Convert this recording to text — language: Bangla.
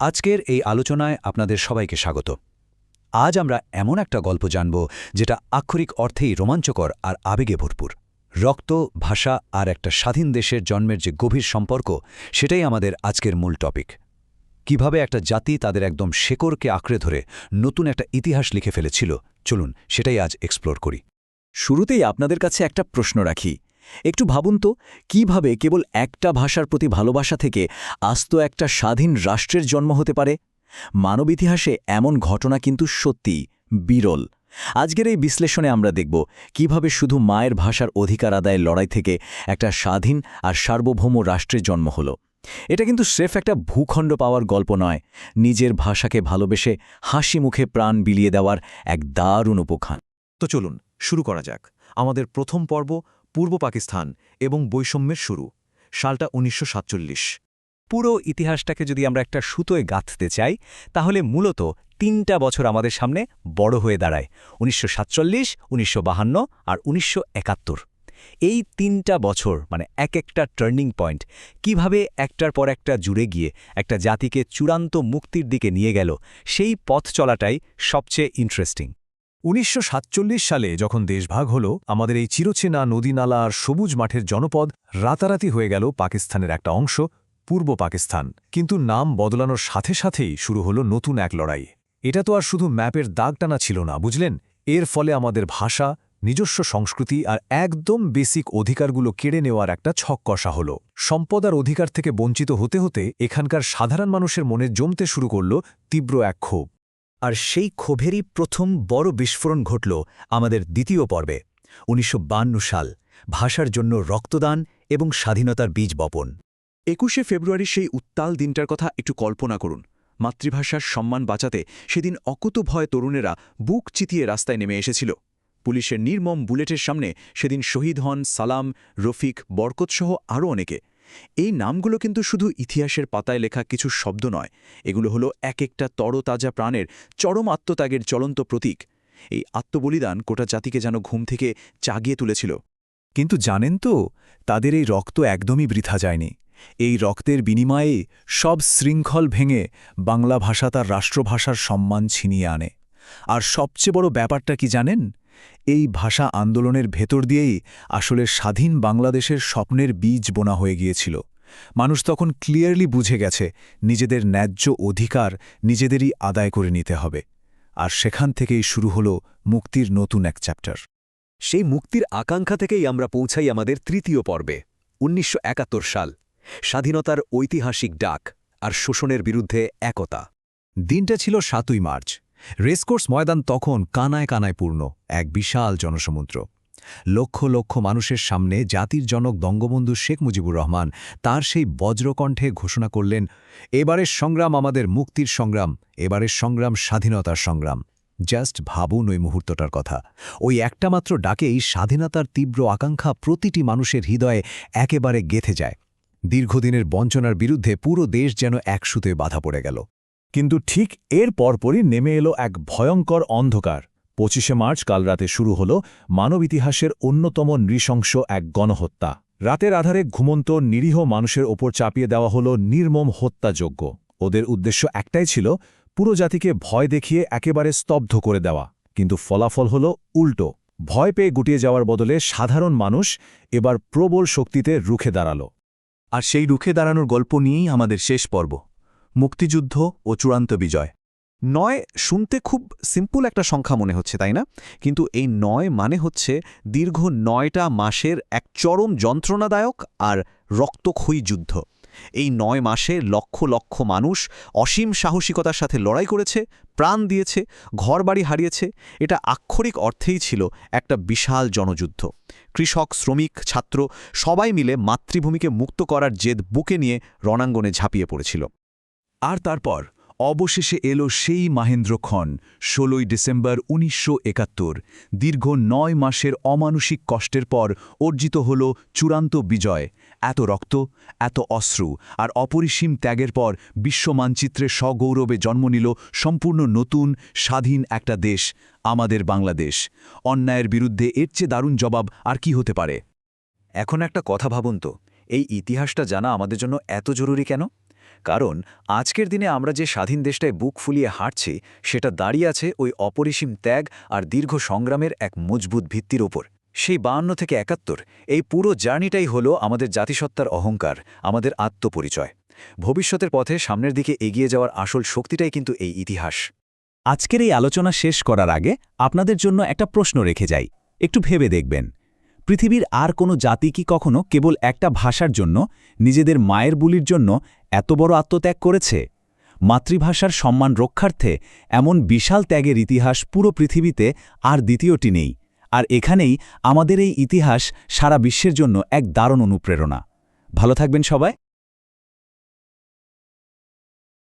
আজকের এই আলোচনায় আপনাদের সবাইকে স্বাগত। আজ আমরা এমন একটা গল্প জানব যেটা আক্ষরিক অর্থেই রোমাঞ্চকর আর আবেগে ভরপুর। রক্ত, ভাষা আর একটা স্বাধীন দেশের জন্মের যে গভীর সম্পর্ক, সেটাই আমাদের আজকের মূল টপিক। কিভাবে একটা জাতি তাদের একদম শেকড়কে আঁকড়ে ধরে নতুন একটা ইতিহাস লিখে ফেলেছিল, চলুন সেটাই আজ এক্সপ্লোর করি। শুরুতেই আপনাদের কাছে একটা প্রশ্ন রাখি। একটু ভাবুন তো, কিভাবে কেবল একটা ভাষার প্রতি ভালোবাসা থেকে আস্ত একটা স্বাধীন রাষ্ট্রের জন্ম হতে পারে? মানব ইতিহাসে এমন ঘটনা কিন্তু সত্যিই বিরল। আজকের এই বিশ্লেষণে আমরা দেখব কিভাবে শুধু মায়ের ভাষার অধিকার আদায়ের লড়াই থেকে একটা স্বাধীন আর সার্বভৌম রাষ্ট্রের জন্ম হলো। এটা কিন্তু স্রেফ একটা ভূখণ্ড পাওয়ার গল্প নয়, নিজের ভাষাকে ভালোবেসে হাসি মুখে প্রাণ বিলিয়ে দেওয়ার এক দারুণ উপখ্যান। তো চলুন শুরু করা যাক। আমাদের প্রথম পর্ব পূর্ব পাকিস্তান এবং বৈষম্যের শুরু, সালটা ১৯৪৭। পুরো ইতিহাসটাকে যদি আমরা একটা সুতোয় গাঁথতে চাই, তাহলে মূলত ৩টা বছর আমাদের সামনে বড় হয়ে দাঁড়ায়: ১৯৪৭, ১৯৫২ আর ১৯৭১। এই ৩টা বছর মানে এক একটা টার্নিং পয়েন্ট, কিভাবে একটার পর একটা জুড়ে গিয়ে একটা জাতিকে চূড়ান্ত মুক্তির দিকে নিয়ে গেল, সেই পথ চলাটাই সবচেয়ে ইন্টারেস্টিং। ১৯৪৭ সালে যখন দেশভাগ হল, আমাদের এই চিরচেনা নদীনালা আর সবুজ মাঠের জনপদ রাতারাতি হয়ে গেল পাকিস্তানের একটা অংশ, পূর্ব পাকিস্তান। কিন্তু নাম বদলানোর সাথে সাথেই শুরু হলো নতুন এক লড়াই। এটা তো আর শুধু ম্যাপের দাগ টানা ছিল না, বুঝলেন? এর ফলে আমাদের ভাষা, নিজস্ব সংস্কৃতি আর একদম বেসিক অধিকারগুলো কেড়ে নেওয়ার একটা ছক কষা হল। সম্পদ আর অধিকার থেকে বঞ্চিত হতে হতে এখানকার সাধারণ মানুষের মনে জমতে শুরু করল তীব্র এক ক্ষোভ। আর সেই ক্ষোভেরই প্রথম বড় বিস্ফোরণ ঘটল আমাদের দ্বিতীয় পর্বে, ১৯৫২ সাল, ভাষার জন্য রক্তদান এবং স্বাধীনতার বীজ বপন। ২১শে ফেব্রুয়ারির সেই উত্তাল দিনটার কথা একটু কল্পনা করুন। মাতৃভাষার সম্মান বাঁচাতে সেদিন অকুতভয় তরুণেরা বুক চিতিয়ে রাস্তায় নেমে এসেছিল। পুলিশের নির্মম বুলেটের সামনে সেদিন শহীদ হন সালাম, রফিক, বরকতসহ আরও অনেকে। এই নামগুলো কিন্তু শুধু ইতিহাসের পাতায় লেখা কিছু শব্দ নয়, এগুলো হলো এক একটা তরতাজা প্রাণের চরম আত্মত্যাগের জ্বলন্ত প্রতীক। এই আত্মবলিদান গোটা জাতিকে যেন ঘুম থেকে জাগিয়ে তুলেছিল। কিন্তু জানেন তো, তাদের এই রক্ত একদমই বৃথা যায়নি। এই রক্তের বিনিময়ে সব শৃঙ্খল ভেঙে বাংলা ভাষা তার রাষ্ট্রভাষার সম্মান ছিনিয়ে আনে। আর সবচেয়ে বড় ব্যাপারটা কি জানেন? এই ভাষা আন্দোলনের ভেতর দিয়েই আসলে স্বাধীন বাংলাদেশের স্বপ্নের বীজ বোনা হয়ে গিয়েছিল। মানুষ তখন ক্লিয়ারলি বুঝে গেছে নিজেদের ন্যায্য অধিকার নিজেদেরই আদায় করে নিতে হবে। আর সেখান থেকেই শুরু হলো মুক্তির নতুন এক চ্যাপ্টার। সেই মুক্তির আকাঙ্ক্ষা থেকেই আমরা পৌঁছাই আমাদের তৃতীয় পর্বে, ১৯৭১ সাল, স্বাধীনতার ঐতিহাসিক ডাক আর শোষণের বিরুদ্ধে একতা। দিনটা ছিল ৭ই মার্চ। রেসকোর্স ময়দান তখন কানায় কানায় পূর্ণ, এক বিশাল জনসমুদ্র। লক্ষ লক্ষ মানুষের সামনে জাতির জনক বঙ্গবন্ধু শেখ মুজিবুর রহমান তার সেই বজ্রকণ্ঠে ঘোষণা করলেন, এবারের সংগ্রাম আমাদের মুক্তির সংগ্রাম, এবারের সংগ্রাম স্বাধীনতার সংগ্রাম। জাস্ট ভাবুন ওই মুহূর্তটার কথা। ওই একটা মাত্র ডাকেই স্বাধীনতার তীব্র আকাঙ্ক্ষা প্রতিটি মানুষের হৃদয়ে একেবারে গেঁথে যায়। দীর্ঘদিনের বঞ্চনার বিরুদ্ধে পুরো দেশ যেন এক সুতোয় বাধা পড়ে গেল। কিন্তু ঠিক এর পরপরই নেমে এলো এক ভয়ঙ্কর অন্ধকার। ২৫শে মার্চ কাল রাতে শুরু হল মানব ইতিহাসের অন্যতম নৃশংস এক গণহত্যা। রাতের আধারে ঘুমন্ত নিরীহ মানুষের ওপর চাপিয়ে দেওয়া হল নির্মম হত্যাযজ্ঞ। ওদের উদ্দেশ্য একটাই ছিল, পুরো জাতিকে ভয় দেখিয়ে একেবারে স্তব্ধ করে দেওয়া। কিন্তু ফলাফল হল উল্টো। ভয় পেয়ে গুটিয়ে যাওয়ার বদলে সাধারণ মানুষ এবার প্রবল শক্তিতে রুখে দাঁড়াল। আর সেই রুখে দাঁড়ানোর গল্প নিয়েই আমাদের শেষ পর্ব, মুক্তিযুদ্ধ ও চূড়ান্ত বিজয়। ৯ শুনতে খুব সিম্পল একটা সংখ্যা মনে হচ্ছে, তাই না? কিন্তু এই ৯ মানে হচ্ছে দীর্ঘ ৯টা মাসের এক চরম যন্ত্রণাদায়ক আর রক্তক্ষয়ী যুদ্ধ। এই ৯ মাসে লক্ষ লক্ষ মানুষ অসীম সাহসিকতার সাথে লড়াই করেছে, প্রাণ দিয়েছে, ঘরবাড়ি হারিয়েছে। এটা আক্ষরিক অর্থেই ছিল একটা বিশাল জনযুদ্ধ। কৃষক, শ্রমিক, ছাত্র সবাই মিলে মাতৃভূমিকে মুক্ত করার জেদ বুকে নিয়ে রণাঙ্গনে ঝাঁপিয়ে পড়েছিল। আর তারপর অবশেষে এলো সেই মাহেন্দ্রক্ষণ, ১৬ই ডিসেম্বর ১৯৭১। দীর্ঘ ৯ মাসের অমানুষিক কষ্টের পর অর্জিত হল চূড়ান্ত বিজয়। এত রক্ত, এত অশ্রু আর অপরিসীম ত্যাগের পর বিশ্বমানচিত্রে সগৌরবে জন্ম নিল সম্পূর্ণ নতুন স্বাধীন একটা দেশ, আমাদের বাংলাদেশ। অন্যায়ের বিরুদ্ধে এর চেয়ে দারুণ জবাব আর কি হতে পারে? এখন একটা কথা ভাবুন তো, এই ইতিহাসটা জানা আমাদের জন্য এত জরুরি কেন? কারণ আজকের দিনে আমরা যে স্বাধীন দেশটায় বুক ফুলিয়ে হাঁটছি সেটা দাঁড়িয়ে আছে ওই অপরিসীম ত্যাগ আর দীর্ঘ সংগ্রামের এক মজবুত ভিত্তির ওপর। সেই 52 থেকে 71 এই পুরো জার্নিটাই হলো আমাদের জাতিসত্তার অহংকার, আমাদের আত্মপরিচয়। ভবিষ্যতের পথে সামনের দিকে এগিয়ে যাওয়ার আসল শক্তিটাই কিন্তু এই ইতিহাস। আজকের এই আলোচনা শেষ করার আগে আপনাদের জন্য একটা প্রশ্ন রেখে যাই, একটু ভেবে দেখবেন। পৃথিবীর আর কোনো জাতি কি কখনো কেবল একটা ভাষার জন্য, নিজেদের মায়ের বুলির জন্য এত বড় আত্মত্যাগ করেছে? মাতৃভাষার সম্মান রক্ষার্থে এমন বিশাল ত্যাগের ইতিহাস পুরো পৃথিবীতে আর দ্বিতীয়টি নেই। আর এখানেই আমাদের এই ইতিহাস সারা বিশ্বের জন্য এক দারুণ অনুপ্রেরণা। ভালো থাকবেন সবাই।